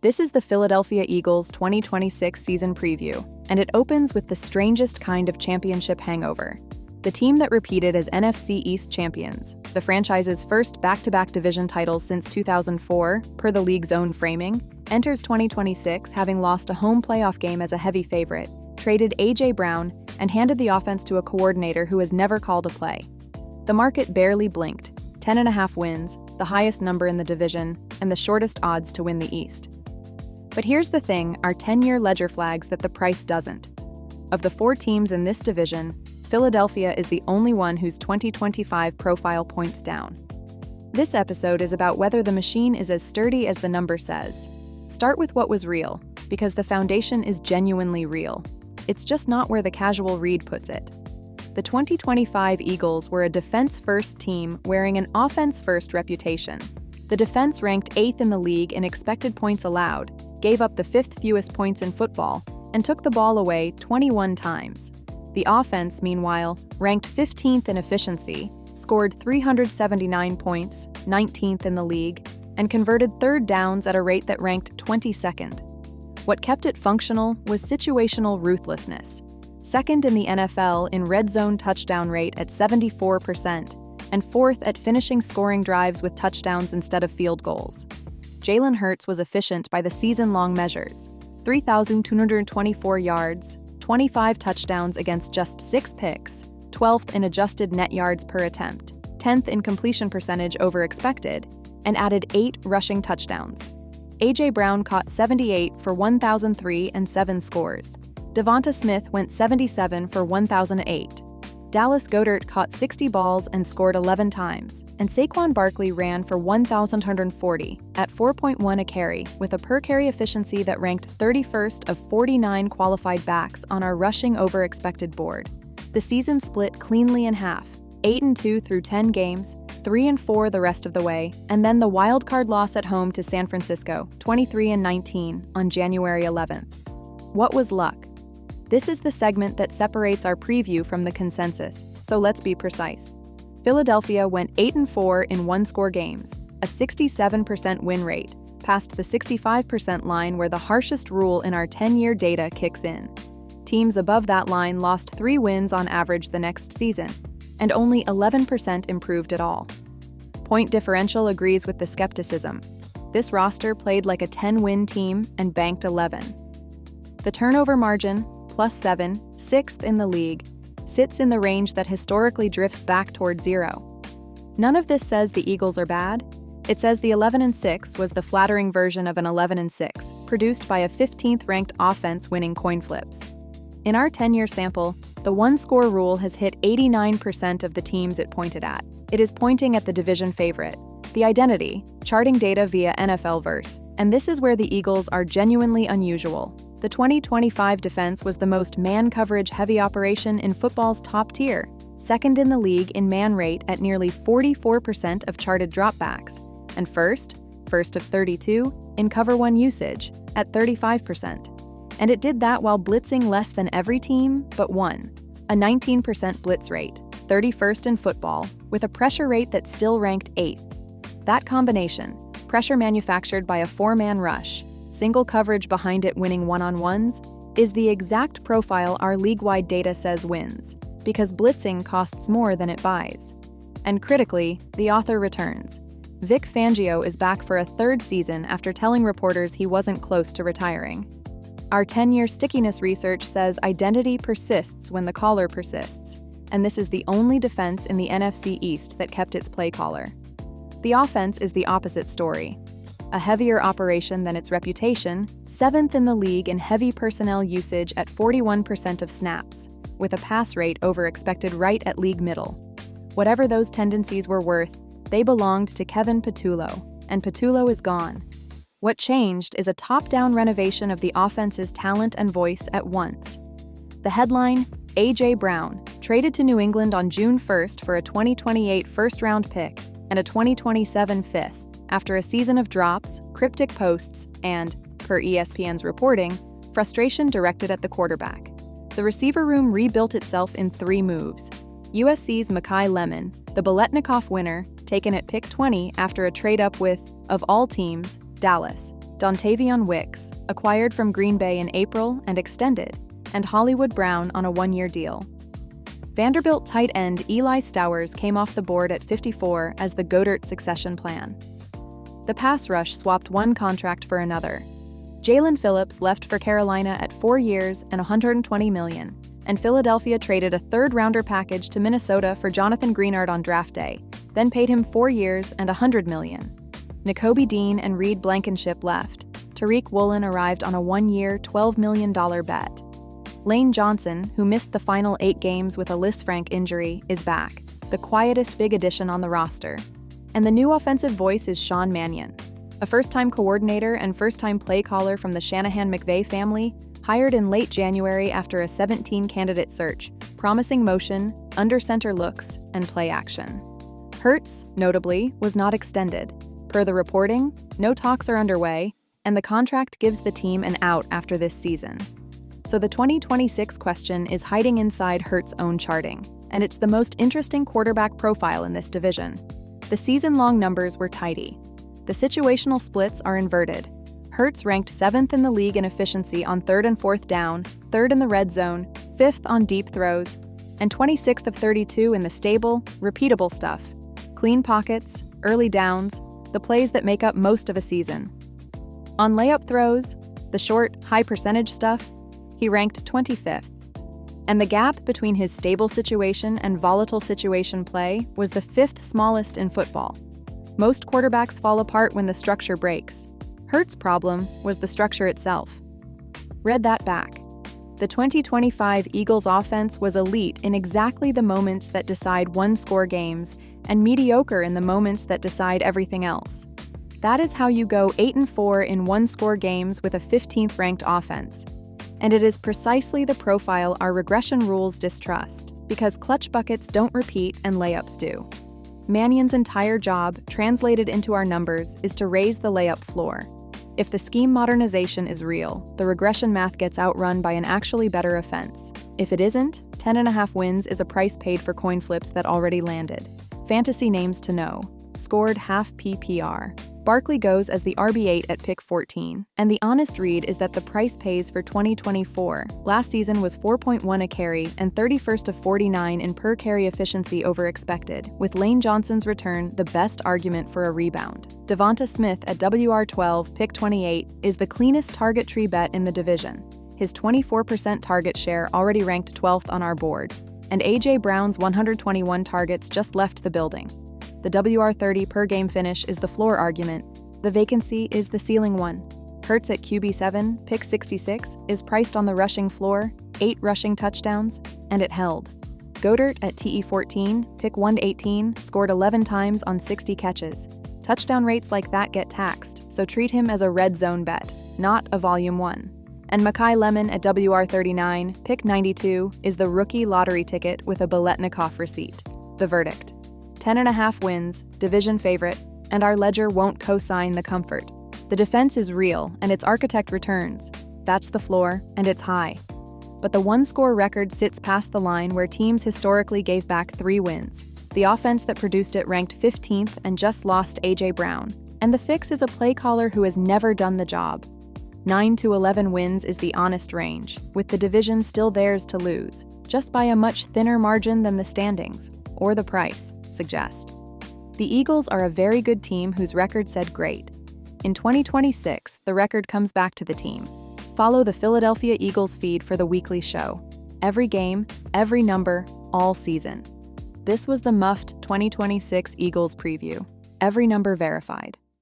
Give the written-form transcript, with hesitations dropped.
This is the Philadelphia Eagles 2026 season preview, and it opens with the strangest kind of championship hangover. The team that repeated as NFC East champions, the franchise's first back-to-back division titles since 2004, per the league's own framing, enters 2026 having lost a home playoff game as a heavy favorite, traded A.J. Brown, and handed the offense to a coordinator who has never called a play. The market barely blinked, 10.5 wins, the highest number in the division, and the shortest odds to win the East. But here's the thing, our 10-year ledger flags that the price doesn't. Of the 4 teams in this division, Philadelphia is the only one whose 2025 profile points down. This episode is about whether the machine is as sturdy as the number says. Start with what was real, because the foundation is genuinely real. It's just not where the casual read puts it. The 2025 Eagles were a defense-first team wearing an offense-first reputation. The defense ranked 8th in the league in expected points allowed, gave up the 5th fewest points in football, and took the ball away 21 times. The offense, meanwhile, ranked 15th in efficiency, scored 379 points, 19th in the league, and converted third downs at a rate that ranked 22nd. What kept it functional was situational ruthlessness. Second in the NFL in red zone touchdown rate at 74%, and 4th at finishing scoring drives with touchdowns instead of field goals. Jalen Hurts was efficient by the season-long measures: 3,224 yards, 25 touchdowns against just 6 picks, 12th in adjusted net yards per attempt, 10th in completion percentage over expected, and added 8 rushing touchdowns. A.J. Brown caught 78 for 1,003 and 7 scores. Devonta Smith went 77 for 1,008. Dallas Goedert caught 60 balls and scored 11 times, and Saquon Barkley ran for 1,140 at 4.1 a carry, with a per-carry efficiency that ranked 31st of 49 qualified backs on our rushing over expected board. The season split cleanly in half, 8-2 through 10 games, 3-4 the rest of the way, and then the wildcard loss at home to San Francisco, 23-19, on January 11th. What was luck? This is the segment that separates our preview from the consensus, so let's be precise. Philadelphia went 8-4 in one-score games, a 67% win rate, past the 65% line where the harshest rule in our 10-year data kicks in. Teams above that line lost 3 wins on average the next season, and only 11% improved at all. Point differential agrees with the skepticism. This roster played like a 10-win team and banked 11. The turnover margin, +7, 6th in the league, sits in the range that historically drifts back toward 0. None of this says the Eagles are bad. It says the 11-6 was the flattering version of an 11-6, produced by a 15th-ranked offense winning coin flips. In our 10-year sample, the one-score rule has hit 89% of the teams it pointed at. It is pointing at the division favorite, the identity, charting data via nflverse, and this is where the Eagles are genuinely unusual. The 2025 defense was the most man-coverage-heavy operation in football's top tier, second in the league in man rate at nearly 44% of charted dropbacks, and first of 32, in cover 1 usage, at 35%. And it did that while blitzing less than every team but one, a 19% blitz rate, 31st in football, with a pressure rate that still ranked 8th. That combination, pressure manufactured by a 4-man rush, single coverage behind it winning one-on-ones, is the exact profile our league-wide data says wins, because blitzing costs more than it buys. And critically, the author returns. Vic Fangio is back for a 3rd season after telling reporters he wasn't close to retiring. Our 10-year stickiness research says identity persists when the caller persists, and this is the only defense in the NFC East that kept its play caller. The offense is the opposite story. A heavier operation than its reputation, 7th in the league in heavy personnel usage at 41% of snaps, with a pass rate over expected right at league middle. Whatever those tendencies were worth, they belonged to Kevin Patullo, and Patullo is gone. What changed is a top-down renovation of the offense's talent and voice at once. The headline, A.J. Brown, traded to New England on June 1st for a 2028 first-round pick and a 2027 fifth, after a season of drops, cryptic posts, and, per ESPN's reporting, frustration directed at the quarterback. The receiver room rebuilt itself in 3 moves. USC's Mekhi Lemon, the Biletnikoff winner, taken at pick 20 after a trade-up with, of all teams, Dallas. Dontavion Wicks, acquired from Green Bay in April and extended, and Hollywood Brown on a one-year deal. Vanderbilt tight end Eli Stowers came off the board at 54 as the Goddard succession plan. The pass rush swapped one contract for another. Jalen Phillips left for Carolina at 4 years and $120 million, and Philadelphia traded a third-rounder package to Minnesota for Jonathan Greenard on draft day, then paid him 4 years and $100 million. Nakobe Dean and Reed Blankenship left. Tariq Woolen arrived on a one-year, $12 million bet. Lane Johnson, who missed the final 8 games with a Lisfranc injury, is back, the quietest big addition on the roster. And the new offensive voice is Sean Mannion, a first-time coordinator and first-time play caller from the Shanahan-McVay family, hired in late January after a 17-candidate search, promising motion, under-center looks, and play action. Hurts, notably, was not extended. Per the reporting, no talks are underway, and the contract gives the team an out after this season. So the 2026 question is hiding inside Hurts' own charting, and it's the most interesting quarterback profile in this division. The season-long numbers were tidy. The situational splits are inverted. Hurts ranked 7th in the league in efficiency on 3rd and 4th down, 3rd in the red zone, 5th on deep throws, and 26th of 32 in the stable, repeatable stuff. Clean pockets, early downs, the plays that make up most of a season. On layup throws, the short, high-percentage stuff, he ranked 25th. And the gap between his stable situation and volatile situation play was the 5th smallest in football. Most quarterbacks fall apart when the structure breaks. Hurts' problem was the structure itself. Read that back. The 2025 Eagles offense was elite in exactly the moments that decide one-score games and mediocre in the moments that decide everything else. That is how you go 8-4 in one-score games with a 15th-ranked offense. And it is precisely the profile our regression rules distrust, because clutch buckets don't repeat and layups do. Mannion's entire job, translated into our numbers, is to raise the layup floor. If the scheme modernization is real, the regression math gets outrun by an actually better offense. If it isn't, 10.5 wins is a price paid for coin flips that already landed. Fantasy names to know. Scored Half-PPR. Barkley goes as the RB8 at pick 14, and the honest read is that the price pays for 2024. Last season was 4.1 a carry and 31st of 49 in per carry efficiency over expected, with Lane Johnson's return the best argument for a rebound. Devonta Smith at WR12, pick 28, is the cleanest target tree bet in the division. His 24% target share already ranked 12th on our board, and A.J. Brown's 121 targets just left the building. The WR30 per game finish is the floor argument. The vacancy is the ceiling one. Hurts at QB7, pick 66, is priced on the rushing floor, 8 rushing touchdowns, and it held. Goddard at TE14, pick 1-18, scored 11 times on 60 catches. Touchdown rates like that get taxed, so treat him as a red zone bet, not a volume 1. And Makai Lemon at WR39, pick 92, is the rookie lottery ticket with a Biletnikoff receipt. The verdict. 10.5 wins, division favorite, and our ledger won't co-sign the comfort. The defense is real, and its architect returns. That's the floor, and it's high. But the one-score record sits past the line where teams historically gave back 3 wins. The offense that produced it ranked 15th and just lost A.J. Brown. And the fix is a play caller who has never done the job. 9 to 11 wins is the honest range, with the division still theirs to lose, just by a much thinner margin than the standings, or the price suggest. The Eagles are a very good team whose record said great. In 2026, the record comes back to the team. Follow the Philadelphia Eagles feed for the weekly show. Every game, every number, all season. This was the Muffed 2026 Eagles preview. Every number verified.